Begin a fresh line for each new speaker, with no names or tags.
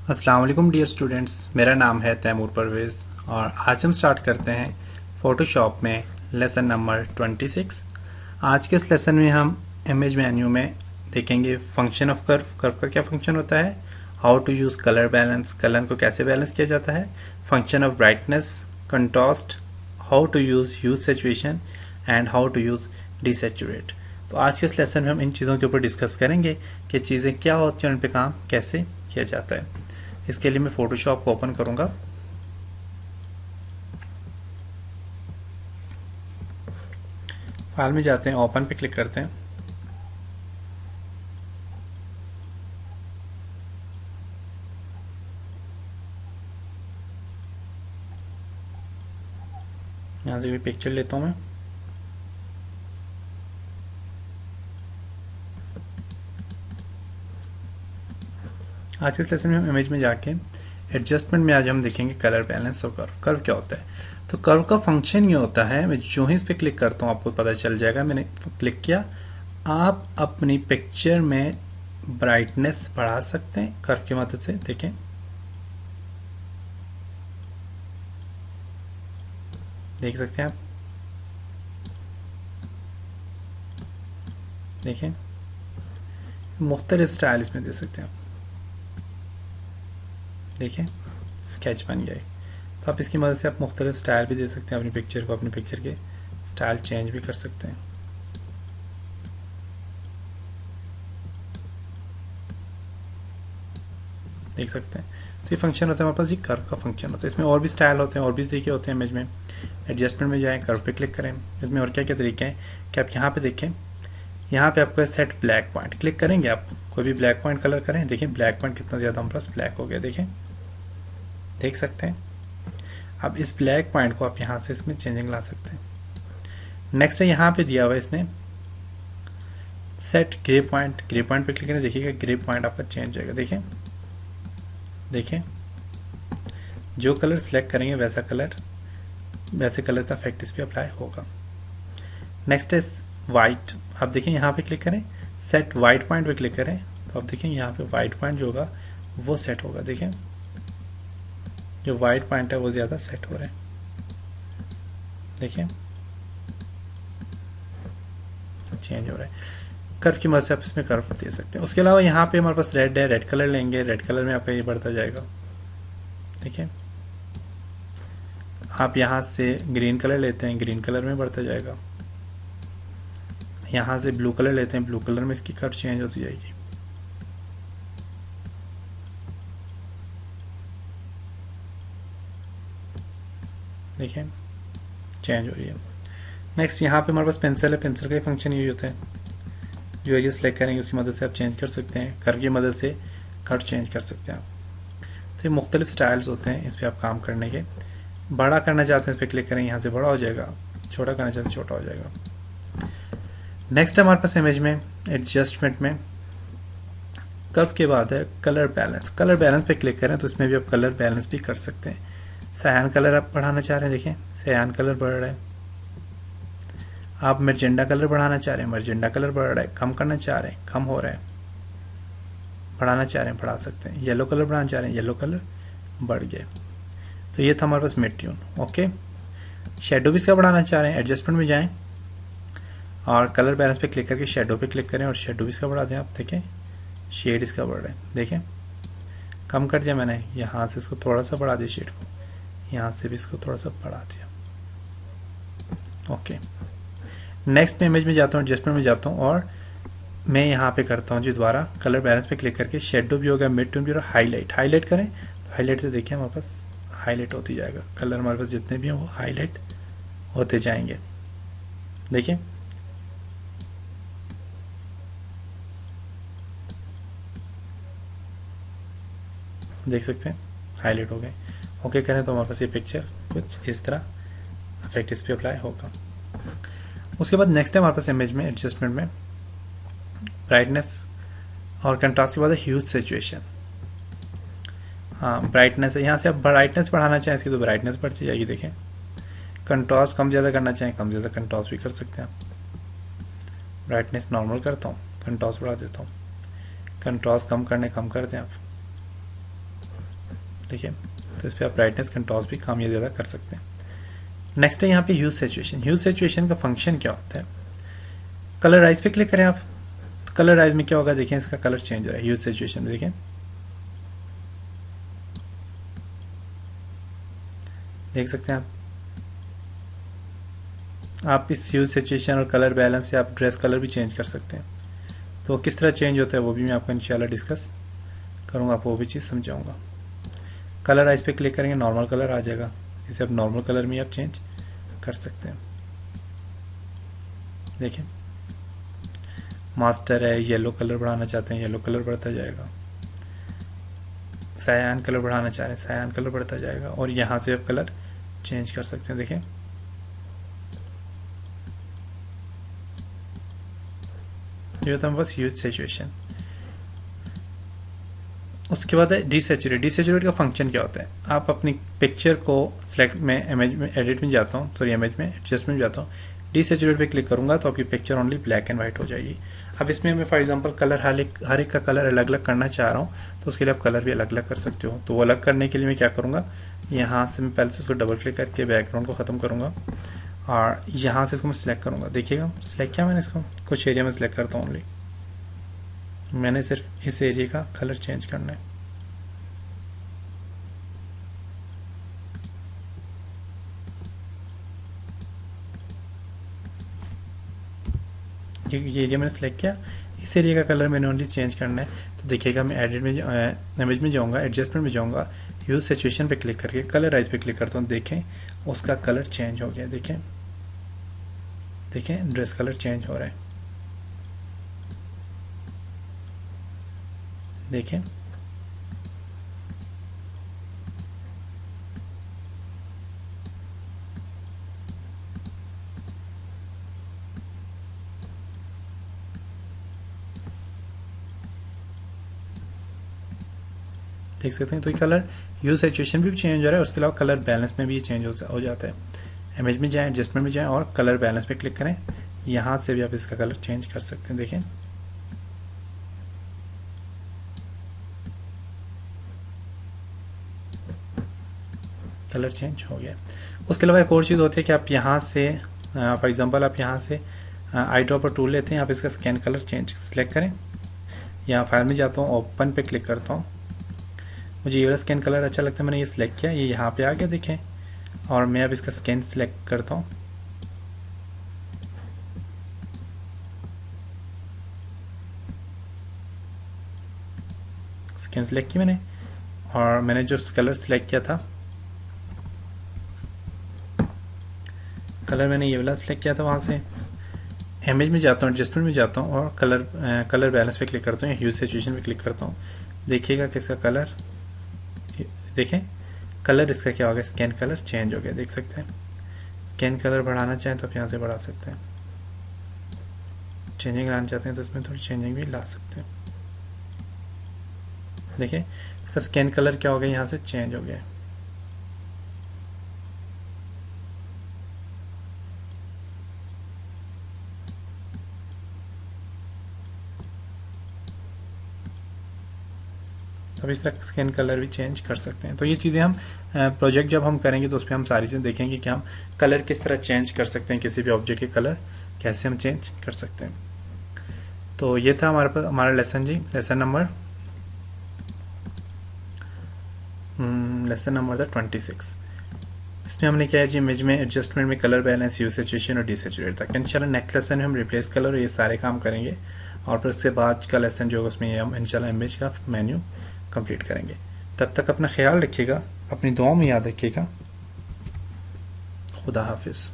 अस्सलाम वालेकुम dear students, मेरा नाम है तैमूर परवेज़ और आज हम स्टार्ट करते हैं फ़ोटोशॉप में लेसन नंबर 26। आज के इस लेसन में हम इमेज मेन्यू में देखेंगे फंक्शन ऑफ कर्व। कर्व का क्या फंक्शन होता है, how to use colour balance, colour को कैसे बैलेंस किया जाता है, function of brightness, contrast, how to use saturation and how to use desaturate. तो आज के इस लेसन में हम इन चीज़ों के ऊपर डिस्कस करेंगे कि चीज़ें क्या होती हैं और उन पर काम कैसे किया जाता है। इसके लिए मैं फोटोशॉप को ओपन करूंगा। फाइल में जाते हैं, ओपन पे क्लिक करते हैं। यहाँ से कोई पिक्चर लेता हूँ मैं। आज के सेशन में हम इमेज में जाके एडजस्टमेंट में आज हम देखेंगे कलर बैलेंस और कर्व। कर्व क्या होता है? तो कर्व का फंक्शन ये होता है, मैं जो ही इस पर क्लिक करता हूँ आपको पता चल जाएगा। मैंने क्लिक किया, आप अपनी पिक्चर में ब्राइटनेस बढ़ा सकते हैं कर्व की मदद से। देखें, देख सकते हैं आप, देखें मुख्तलिफ स्टाइल इसमें दे सकते हैं आप। देखें स्केच बन गया है। तो आप इसकी मदद से आप मुख्तलिफ स्टाइल भी दे सकते हैं अपनी पिक्चर को, अपनी पिक्चर के स्टाइल चेंज भी कर सकते हैं। देख सकते हैं। तो ये फंक्शन होता है हमारे पास, ये कर्व का फंक्शन होता है। इसमें और भी स्टाइल होते हैं, और भी तरीके होते हैं इमेज में। एडजस्टमेंट में जाएं, कर्व पे क्लिक करें। इसमें और क्या क्या तरीके हैं कि आप यहाँ पे देखें, यहाँ पे आपको सेट ब्लैक पॉइंट क्लिक करेंगे, आप कोई भी ब्लैक पॉइंट कलर करें। देखिए ब्लैक पॉइंट कितना ज़्यादा हमारे पास ब्लैक हो गया, देखें, देख सकते हैं। अब इस ब्लैक पॉइंट को आप यहाँ से इसमें चेंजिंग ला सकते हैं। नेक्स्ट है यहाँ पे दिया हुआ है इसने set grey point. Grey point पे क्लिक करें, देखिएगा ग्रे पॉइंट आपका चेंज हो जाएगा। देखें, देखें जो कलर सेलेक्ट करेंगे वैसे कलर का इफेक्ट इस पर अप्लाई होगा। नेक्स्ट है वाइट। आप देखें यहाँ पे क्लिक करें, सेट वाइट पॉइंट पे क्लिक करें, तो आप देखें यहाँ पे वाइट पॉइंट जो होगा वो सेट होगा। देखें जो वाइट पॉइंट है वो ज़्यादा सेट हो रहा है। देखें चेंज हो रहा है। कर्व की मदद से आप इसमें कर्व दे सकते हैं। उसके अलावा यहाँ पे हमारे पास रेड है, रेड कलर लेंगे, रेड कलर में आपका ये बढ़ता जाएगा। देखिए आप यहाँ से ग्रीन कलर लेते हैं, ग्रीन कलर में बढ़ता जाएगा। यहाँ से ब्लू कलर लेते हैं, ब्लू कलर में इसकी कर्व चेंज होती जाएगी। देखिए चेंज हो रही है। नेक्स्ट यहाँ पे हमारे पास पेंसिल है। पेंसिल का फंक्शन यूज होता है, जो एरिया सेलेक्ट करेंगे उसकी मदद से आप चेंज कर सकते हैं। कर्व की मदद से कर्व चेंज कर सकते हैं आप। तो ये मुख्तलिफ स्टाइल्स होते हैं इस पर आप काम करने के। बड़ा करना चाहते हैं इस पर क्लिक करें, यहाँ से बड़ा हो जाएगा। छोटा करना चाहते हैं छोटा हो जाएगा। नेक्स्ट हमारे पास इमेज में एडजस्टमेंट में कर्व के बाद है कलर बैलेंस। कलर बैलेंस पे क्लिक करें तो इसमें भी आप कलर बैलेंस भी कर सकते हैं। सयान कलर आप बढ़ाना चाह रहे हैं, देखें सयान कलर बढ़ रहा है। आप मर्जेंडा कलर बढ़ाना चाह रहे हैं, मर्जेंडा कलर बढ़ रहा है। कम करना चाह रहे हैं, कम हो रहा है। बढ़ाना चाह रहे हैं, बढ़ा सकते हैं। येलो कलर बढ़ाना चाह रहे हैं, येलो कलर बढ़ गया। तो ये था हमारे पास मिड ट्यून। ओके, शेडो भी इसका बढ़ाना चाह रहे हैं, एडजस्टमेंट में जाएं और कलर बैलेंस पे क्लिक करके शेडो पे क्लिक करें और शेडो भी इसका बढ़ा दें। आप देखें शेड इसका बढ़ रहा है। देखें कम कर दिया मैंने, यहाँ से इसको थोड़ा सा बढ़ा दिया शेड को, यहाँ से भी इसको थोड़ा सा बढ़ा दिया। ओके, नेक्स्ट में इमेज में जाता हूँ, एडजस्टमेंट में जाता हूँ और मैं यहाँ पे करता हूँ जी दोबारा कलर बैलेंस पे क्लिक करके शेडो भी होगा, मिड टोन भी होगा, हाईलाइट। हाईलाइट करें तो हाईलाइट से देखिए हमारे पास हाईलाइट होती जाएगा। कलर हमारे पास जितने भी हैं वो हाईलाइट होते जाएंगे। देखिए देख सकते हैं हाईलाइट हो गए। ओके करें तो हमारे पास ये पिक्चर कुछ इस तरह इफेक्ट इस पर अप्लाई होगा। उसके बाद नेक्स्ट है हमारे पास इमेज में एडजस्टमेंट में ब्राइटनेस और कंट्रास्ट के बाद ह्यूज सैचुरेशन। हाँ ब्राइटनेस है, यहाँ से आप ब्राइटनेस बढ़ाना चाहें इसकी तो ब्राइटनेस बढ़ जाएगी। देखें कंट्रास्ट कम ज़्यादा करना चाहें, कम ज़्यादा कंट्रास्ट भी कर सकते हैं आप। ब्राइटनेस नॉर्मल करता हूँ, कंट्रास्ट बढ़ा देता हूँ। कंट्रास्ट कम करने कम कर दें आप। देखिए, तो इस पर आप ब्राइटनेस कंट्रास्ट भी कम या ज़्यादा कर सकते हैं। नेक्स्ट है यहाँ पे ह्यूज सैचुरेशन। ह्यूज सैचुरेशन का फंक्शन क्या होता है? कलराइज पे क्लिक करें आप, तो कलराइज में क्या होगा, देखें इसका कलर चेंज हो रहा है ह्यूज सैचुरेशन में। देखें, देख सकते हैं आप इस ह्यूज सैचुरेशन और कलर बैलेंस से आप ड्रेस कलर भी चेंज कर सकते हैं। तो किस तरह चेंज होता है वो भी मैं आपको इंशाल्लाह डिस्कस करूँगा, आपको वो भी चीज़ समझाऊंगा। कलर आइज पे क्लिक करेंगे, नॉर्मल कलर आ जाएगा, इसे आप नॉर्मल कलर में आप चेंज कर सकते हैं। देखिए, मास्टर है, येलो कलर बढ़ाना चाहते हैं, येलो कलर बढ़ता जाएगा। सायान कलर बढ़ाना चाह रहे हैं, सायान कलर बढ़ता जाएगा, और यहाँ से आप कलर चेंज कर सकते हैं। देखिए, ये होता है बस ह्यूज सैचुरेशन। उसके बाद है डीसैचुरेट। डीसैचुरेट का फंक्शन क्या होता है? आप अपनी पिक्चर को सिलेक्ट में, इमेज में, एडिट में जाता हूँ, सॉरी इमेज में एडजस्टमेंट जाता हूँ, डीसैचुरेट पे क्लिक करूंगा तो आपकी picture only black and white हो जाएगी। अब इसमें मैं फॉर एग्जांपल कलर हर एक का कलर अलग अलग करना चाह रहा हूँ, तो उसके लिए आप कलर भी अलग अलग कर सकते हो। तो वो अलग करने के लिए मैं क्या करूँगा, यहाँ से मैं पहले से उसको डबल क्लिक करके बैकग्राउंड को ख़त्म करूँगा, और यहाँ से इसको मैं सिलेक्ट करूँगा। देखिएगा, सिलेक्ट किया मैंने इसको, कुछ एरिया में सिलेक्ट करता हूँ ओनली, मैंने सिर्फ इस एरिया का कलर चेंज करना है। ये एरिया मैंने सेलेक्ट किया, इस एरिया का कलर मैंने ओनली चेंज करना है। तो देखिएगा, मैं एडिट में इमेज में जाऊँगा, एडजस्टमेंट में जाऊँगा, यूज सिचुएशन पे क्लिक करके कलराइज पे क्लिक करता हूँ। देखें, उसका कलर चेंज हो गया। देखें, देखें ड्रेस कलर चेंज हो रहा है। देखें, देख सकते हैं। तो ये कलर यूज सिचुएशन भी चेंज हो रहा है, उसके अलावा कलर बैलेंस में भी ये चेंज हो जाता है। इमेज में जाएं, एडजस्टमेंट में जाएं और कलर बैलेंस पे क्लिक करें, यहाँ से भी आप इसका कलर चेंज कर सकते हैं। देखें, कलर चेंज हो गया। उसके अलावा एक और चीज़ होती है कि आप यहाँ से फॉर एग्जांपल आप यहाँ से आई ड्रॉपर टूल लेते हैं, आप इसका स्कैन कलर चेंज सेलेक्ट करें, यहाँ फाइल में जाता हूँ, ओपन पे क्लिक करता हूँ, मुझे ये वाला स्कैन कलर अच्छा लगता है, मैंने ये सिलेक्ट किया, ये यहाँ पे आ गया। देखें, और मैं अब इसका स्कैन सिलेक्ट करता हूँ, स्कैन सिलेक्ट की मैंने, और मैंने जो कलर सिलेक्ट किया था, कलर मैंने ये वाला सिलेक्ट किया था, वहाँ से इमेज में जाता हूँ, एडजस्टमेंट में जाता हूँ और कलर बैलेंस पे क्लिक करता हूँ, ह्यूज सिचुएशन पे क्लिक करता हूँ। देखिएगा कि इसका कलर, देखें कलर इसका क्या हो गया, स्कैन कलर चेंज हो गया। देख सकते हैं, स्कैन कलर बढ़ाना चाहें तो आप यहाँ से बढ़ा सकते हैं, चेंजिंग लाना चाहते हैं तो इसमें थोड़ी चेंजिंग भी ला सकते हैं। देखिए, इसका स्कैन कलर क्या हो गया, यहाँ से चेंज हो गया। अब इस तरह स्कैन कलर भी चेंज कर सकते हैं। तो ये चीज़ें हम प्रोजेक्ट जब हम करेंगे तो उस पर हम सारी चीज़ें देखेंगे कि हम कलर किस तरह चेंज कर सकते हैं, किसी भी ऑब्जेक्ट के कलर कैसे हम चेंज कर सकते हैं। तो ये था हमारे पास हमारा लेसन जी, लेसन नंबर था 26। इसमें हमने क्या है जी, इमेज में, एडजस्टमेंट में, कलर बैलेंस, ह्यू सैचुरेशन और डीसैचुरेट तक। इंशाल्लाह नेक्स्ट लेसन में हम रिप्लेस कलर और ये सारे काम करेंगे, और फिर उसके बाद का लेसन जो होगा उसमें हम इंशाल्लाह इमेज का मेन्यू कंप्लीट करेंगे। तब तक अपना ख्याल रखिएगा, अपनी दुआओं में याद रखिएगा। खुदा हाफिज़।